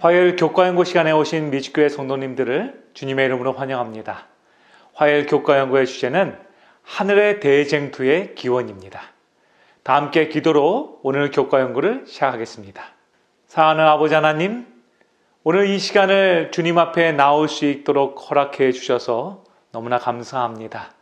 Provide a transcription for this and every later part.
화요일 교과연구 시간에 오신 미주교회 성도님들을 주님의 이름으로 환영합니다. 화요일 교과연구의 주제는 하늘의 대쟁투의 기원입니다. 다 함께 기도로 오늘 교과연구를 시작하겠습니다. 사랑하는 아버지 하나님, 오늘 이 시간을 주님 앞에 나올 수 있도록 허락해 주셔서 너무나 감사합니다.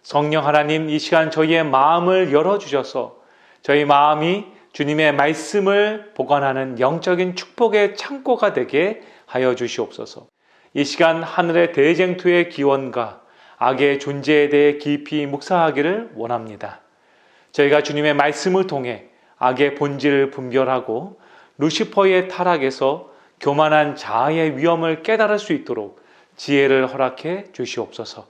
성령 하나님, 이 시간 저희의 마음을 열어주셔서 저희 마음이 주님의 말씀을 보관하는 영적인 축복의 창고가 되게 하여 주시옵소서. 이 시간 하늘의 대쟁투의 기원과 악의 존재에 대해 깊이 묵상하기를 원합니다. 저희가 주님의 말씀을 통해 악의 본질을 분별하고 루시퍼의 타락에서 교만한 자아의 위험을 깨달을 수 있도록 지혜를 허락해 주시옵소서.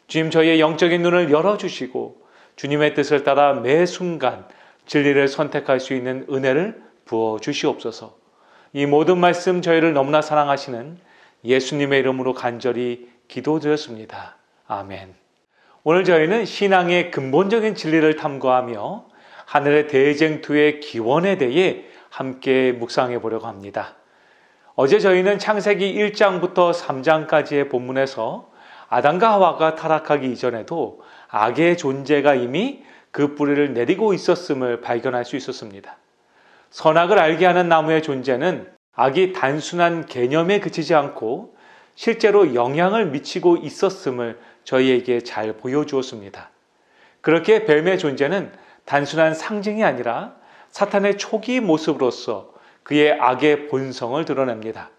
주님, 저희의 영적인 눈을 열어주시고 주님의 뜻을 따라 매 순간 진리를 선택할 수 있는 은혜를 부어 주시옵소서. 이 모든 말씀 저희를 너무나 사랑하시는 예수님의 이름으로 간절히 기도드렸습니다. 아멘. 오늘 저희는 신앙의 근본적인 진리를 탐구하며 하늘의 대쟁투의 기원에 대해 함께 묵상해 보려고 합니다. 어제 저희는 창세기 1장부터 3장까지의 본문에서 아담과 하와가 타락하기 이전에도 악의 존재가 이미 그 뿌리를 내리고 있었음을 발견할 수 있었습니다. 선악을 알게 하는 나무의 존재는 악이 단순한 개념에 그치지 않고 실제로 영향을 미치고 있었음을 저희에게 잘 보여주었습니다. 그렇게 뱀의 존재는 단순한 상징이 아니라 사탄의 초기 모습으로서 그의 악의 본성을 드러냅니다.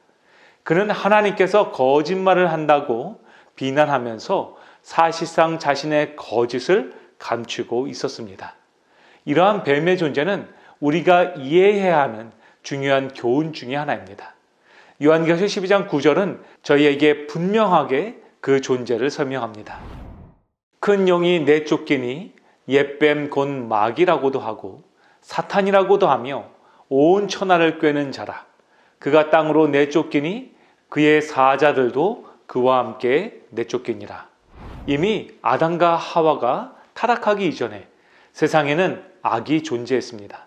그는 하나님께서 거짓말을 한다고 비난하면서 사실상 자신의 거짓을 감추고 있었습니다. 이러한 뱀의 존재는 우리가 이해해야 하는 중요한 교훈 중에 하나입니다. 요한계시록 12장 9절은 저희에게 분명하게 그 존재를 설명합니다. 큰 용이 내쫓기니 옛뱀 곧 마귀라고도 하고 사탄이라고도 하며 온 천하를 꿰는 자라. 그가 땅으로 내쫓기니 그의 사자들도 그와 함께 내쫓기니라. 이미 아담과 하와가 타락하기 이전에 세상에는 악이 존재했습니다.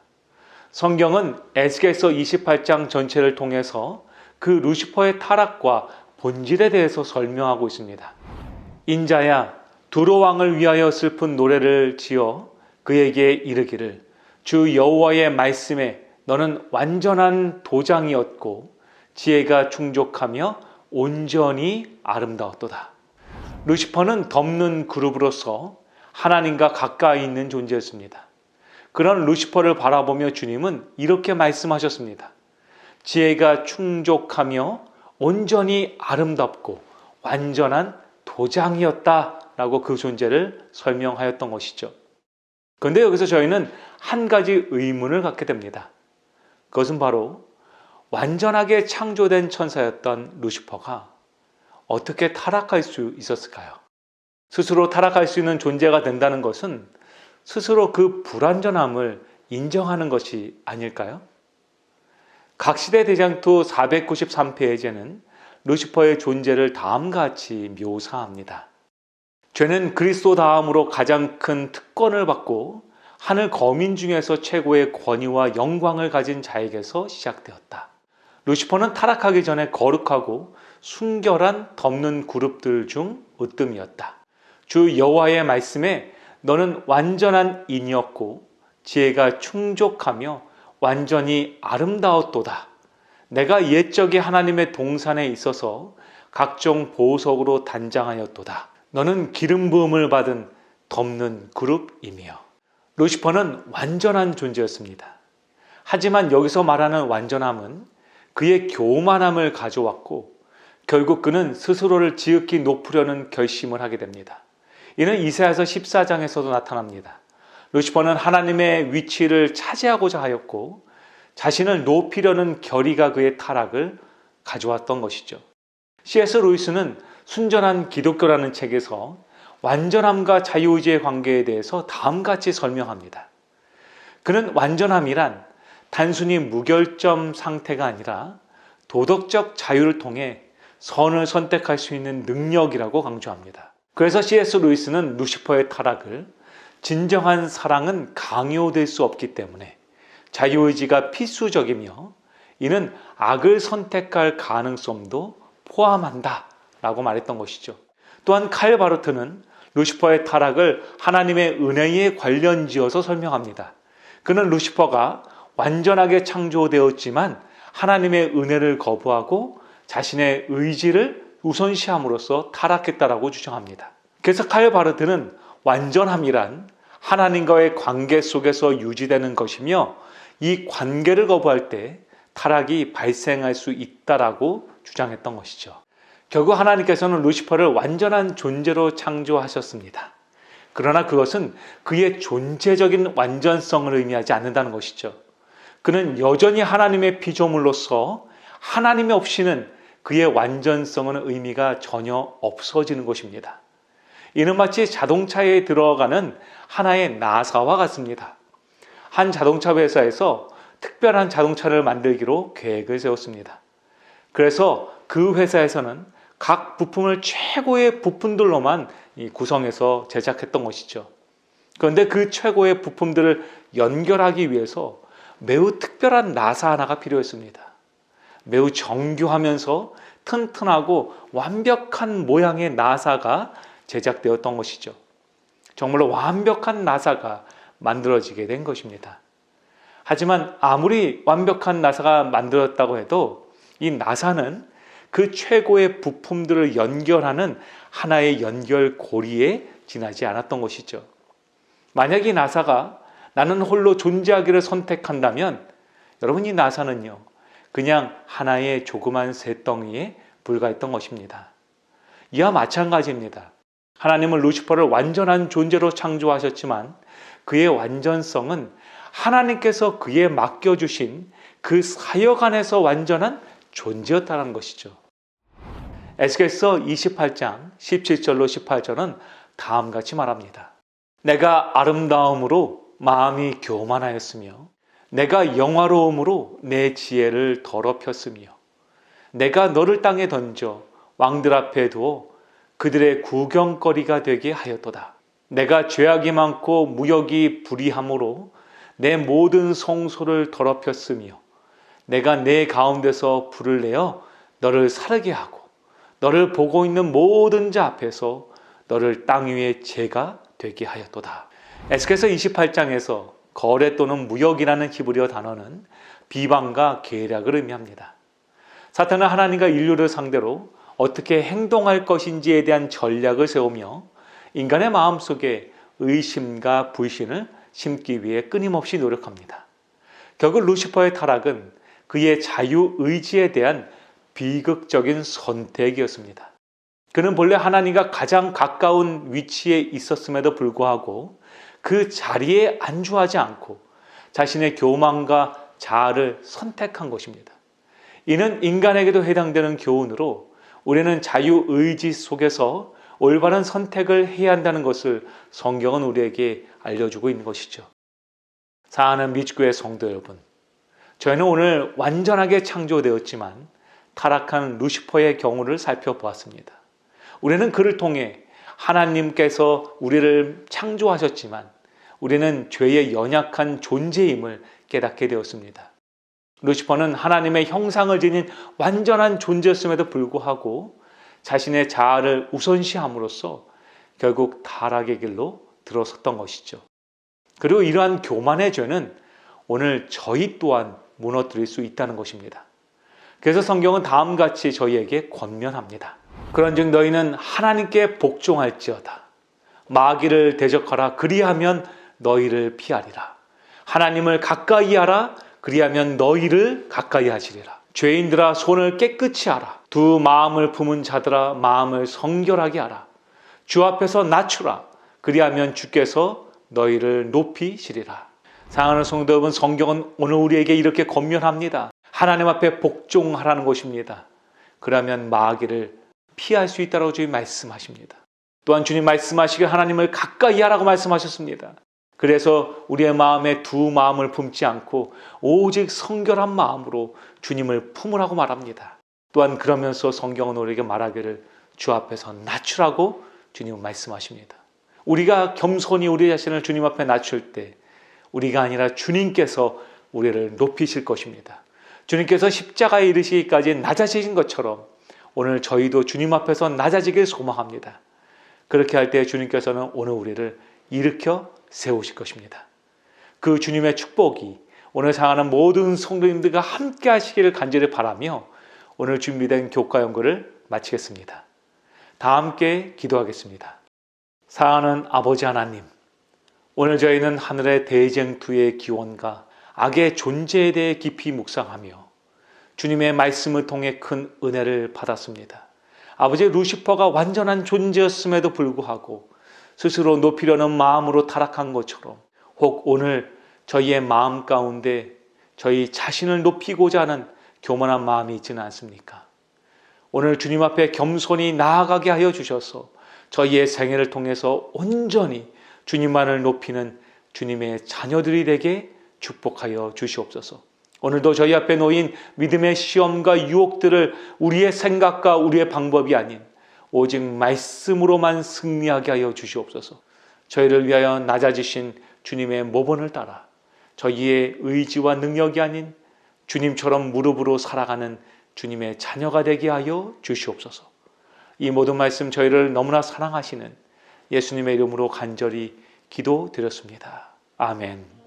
성경은 에스겔서 28장 전체를 통해서 그 루시퍼의 타락과 본질에 대해서 설명하고 있습니다. 인자야, 두로 왕을 위하여 슬픈 노래를 지어 그에게 이르기를 주 여호와의 말씀에 너는 완전한 도장이었고 지혜가 충족하며 온전히 아름다웠도다. 루시퍼는 덮는 그룹으로서 하나님과 가까이 있는 존재였습니다. 그런 루시퍼를 바라보며 주님은 이렇게 말씀하셨습니다. 지혜가 충족하며 온전히 아름답고 완전한 도장이었다라고 그 존재를 설명하였던 것이죠. 그런데 여기서 저희는 한 가지 의문을 갖게 됩니다. 그것은 바로 완전하게 창조된 천사였던 루시퍼가 어떻게 타락할 수 있었을까요? 스스로 타락할 수 있는 존재가 된다는 것은 스스로 그 불완전함을 인정하는 것이 아닐까요? 각시대 대장투 493페이지에는 루시퍼의 존재를 다음과 같이 묘사합니다. 죄는 그리스도 다음으로 가장 큰 특권을 받고 하늘 거민 중에서 최고의 권위와 영광을 가진 자에게서 시작되었다. 루시퍼는 타락하기 전에 거룩하고 순결한 덮는 그룹들 중 으뜸이었다. 주 여호와의 말씀에 너는 완전한 인이었고 지혜가 충족하며 완전히 아름다웠도다. 내가 옛적에 하나님의 동산에 있어서 각종 보석으로 단장하였도다. 너는 기름 부음을 받은 덮는 그룹이며. 루시퍼는 완전한 존재였습니다. 하지만 여기서 말하는 완전함은 그의 교만함을 가져왔고 결국 그는 스스로를 지극히 높으려는 결심을 하게 됩니다. 이는 이사야서 14장에서도 나타납니다. 루시퍼는 하나님의 위치를 차지하고자 하였고 자신을 높이려는 결의가 그의 타락을 가져왔던 것이죠. C.S. 루이스는 순전한 기독교라는 책에서 완전함과 자유의지의 관계에 대해서 다음같이 설명합니다. 그는 완전함이란 단순히 무결점 상태가 아니라 도덕적 자유를 통해 선을 선택할 수 있는 능력이라고 강조합니다. 그래서 C.S. 루이스는 루시퍼의 타락을 진정한 사랑은 강요될 수 없기 때문에 자유의지가 필수적이며 이는 악을 선택할 가능성도 포함한다 라고 말했던 것이죠. 또한 칼 바르트는 루시퍼의 타락을 하나님의 은혜에 관련지어서 설명합니다. 그는 루시퍼가 완전하게 창조되었지만 하나님의 은혜를 거부하고 자신의 의지를 우선시함으로써 타락했다라고 주장합니다. 그래서 칼 바르트는 완전함이란 하나님과의 관계 속에서 유지되는 것이며 이 관계를 거부할 때 타락이 발생할 수 있다라고 주장했던 것이죠. 결국 하나님께서는 루시퍼를 완전한 존재로 창조하셨습니다. 그러나 그것은 그의 존재적인 완전성을 의미하지 않는다는 것이죠. 그는 여전히 하나님의 피조물로서 하나님이 없이는 그의 완전성은 의미가 전혀 없어지는 것입니다. 이는 마치 자동차에 들어가는 하나의 나사와 같습니다. 한 자동차 회사에서 특별한 자동차를 만들기로 계획을 세웠습니다. 그래서 그 회사에서는 각 부품을 최고의 부품들로만 구성해서 제작했던 것이죠. 그런데 그 최고의 부품들을 연결하기 위해서 매우 특별한 나사 하나가 필요했습니다. 매우 정교하면서 튼튼하고 완벽한 모양의 나사가 제작되었던 것이죠. 정말로 완벽한 나사가 만들어지게 된 것입니다. 하지만 아무리 완벽한 나사가 만들었다고 해도 이 나사는 그 최고의 부품들을 연결하는 하나의 연결고리에 지나지 않았던 것이죠. 만약 이 나사가 나는 홀로 존재하기를 선택한다면 여러분, 이 나사는요 그냥 하나의 조그만 쇳덩이에 불과했던 것입니다. 이와 마찬가지입니다. 하나님은 루시퍼를 완전한 존재로 창조하셨지만 그의 완전성은 하나님께서 그에 맡겨주신 그 사역 안에서 완전한 존재였다는 것이죠. 에스겔서 28장 17절로 18절은 다음과 같이 말합니다. 내가 아름다움으로 마음이 교만하였으며 내가 영화로움으로 내 지혜를 더럽혔으며 내가 너를 땅에 던져 왕들 앞에 두어 그들의 구경거리가 되게 하였도다. 내가 죄악이 많고 무역이 불의함으로 내 모든 성소를 더럽혔으며 내가 내 가운데서 불을 내어 너를 사르게 하고 너를 보고 있는 모든 자 앞에서 너를 땅 위에 죄가 되게 하였도다. 에스겔서 28장에서 거래 또는 무역이라는 히브리어 단어는 비방과 계략을 의미합니다. 사탄은 하나님과 인류를 상대로 어떻게 행동할 것인지에 대한 전략을 세우며 인간의 마음속에 의심과 불신을 심기 위해 끊임없이 노력합니다. 결국 루시퍼의 타락은 그의 자유의지에 대한 비극적인 선택이었습니다. 그는 본래 하나님과 가장 가까운 위치에 있었음에도 불구하고 그 자리에 안주하지 않고 자신의 교만과 자아를 선택한 것입니다. 이는 인간에게도 해당되는 교훈으로 우리는 자유의지 속에서 올바른 선택을 해야 한다는 것을 성경은 우리에게 알려주고 있는 것이죠. 사랑하는 미주교회 성도 여러분, 저희는 오늘 완전하게 창조되었지만 타락한 루시퍼의 경우를 살펴보았습니다. 우리는 그를 통해 하나님께서 우리를 창조하셨지만 우리는 죄의 연약한 존재임을 깨닫게 되었습니다. 루시퍼는 하나님의 형상을 지닌 완전한 존재였음에도 불구하고 자신의 자아를 우선시함으로써 결국 타락의 길로 들어섰던 것이죠. 그리고 이러한 교만의 죄는 오늘 저희 또한 무너뜨릴 수 있다는 것입니다. 그래서 성경은 다음과 같이 저희에게 권면합니다. 그런즉 너희는 하나님께 복종할지어다. 마귀를 대적하라. 그리하면 너희를 피하리라. 하나님을 가까이 하라. 그리하면 너희를 가까이 하시리라. 죄인들아 손을 깨끗이 하라. 두 마음을 품은 자들아 마음을 성결하게 하라. 주 앞에서 낮추라. 그리하면 주께서 너희를 높이시리라. 사랑하는 성도 여러분, 성경은 오늘 우리에게 이렇게 권면합니다. 하나님 앞에 복종하라는 것입니다. 그러면 마귀를 피할 수 있다고 주님 말씀하십니다. 또한 주님 말씀하시기를 하나님을 가까이 하라고 말씀하셨습니다. 그래서 우리의 마음에 두 마음을 품지 않고 오직 성결한 마음으로 주님을 품으라고 말합니다. 또한 그러면서 성경은 우리에게 말하기를 주 앞에서 낮추라고 주님은 말씀하십니다. 우리가 겸손히 우리 자신을 주님 앞에 낮출 때 우리가 아니라 주님께서 우리를 높이실 것입니다. 주님께서 십자가에 이르시기까지 낮아지신 것처럼 오늘 저희도 주님 앞에서 낮아지길 소망합니다. 그렇게 할 때 주님께서는 오늘 우리를 일으켜 세우실 것입니다. 그 주님의 축복이 오늘 사랑하는 모든 성도님들과 함께 하시기를 간절히 바라며 오늘 준비된 교과 연구를 마치겠습니다. 다 함께 기도하겠습니다. 사랑하는 아버지 하나님, 오늘 저희는 하늘의 대쟁투의 기원과 악의 존재에 대해 깊이 묵상하며 주님의 말씀을 통해 큰 은혜를 받았습니다. 아버지, 루시퍼가 완전한 존재였음에도 불구하고 스스로 높이려는 마음으로 타락한 것처럼 혹 오늘 저희의 마음 가운데 저희 자신을 높이고자 하는 교만한 마음이 있지는 않습니까? 오늘 주님 앞에 겸손히 나아가게 하여 주셔서 저희의 생애를 통해서 온전히 주님만을 높이는 주님의 자녀들이 되게 축복하여 주시옵소서. 오늘도 저희 앞에 놓인 믿음의 시험과 유혹들을 우리의 생각과 우리의 방법이 아닌 오직 말씀으로만 승리하게 하여 주시옵소서. 저희를 위하여 낮아지신 주님의 모본을 따라 저희의 의지와 능력이 아닌 주님처럼 무릎으로 살아가는 주님의 자녀가 되게 하여 주시옵소서. 이 모든 말씀 저희를 너무나 사랑하시는 예수님의 이름으로 간절히 기도드렸습니다. 아멘.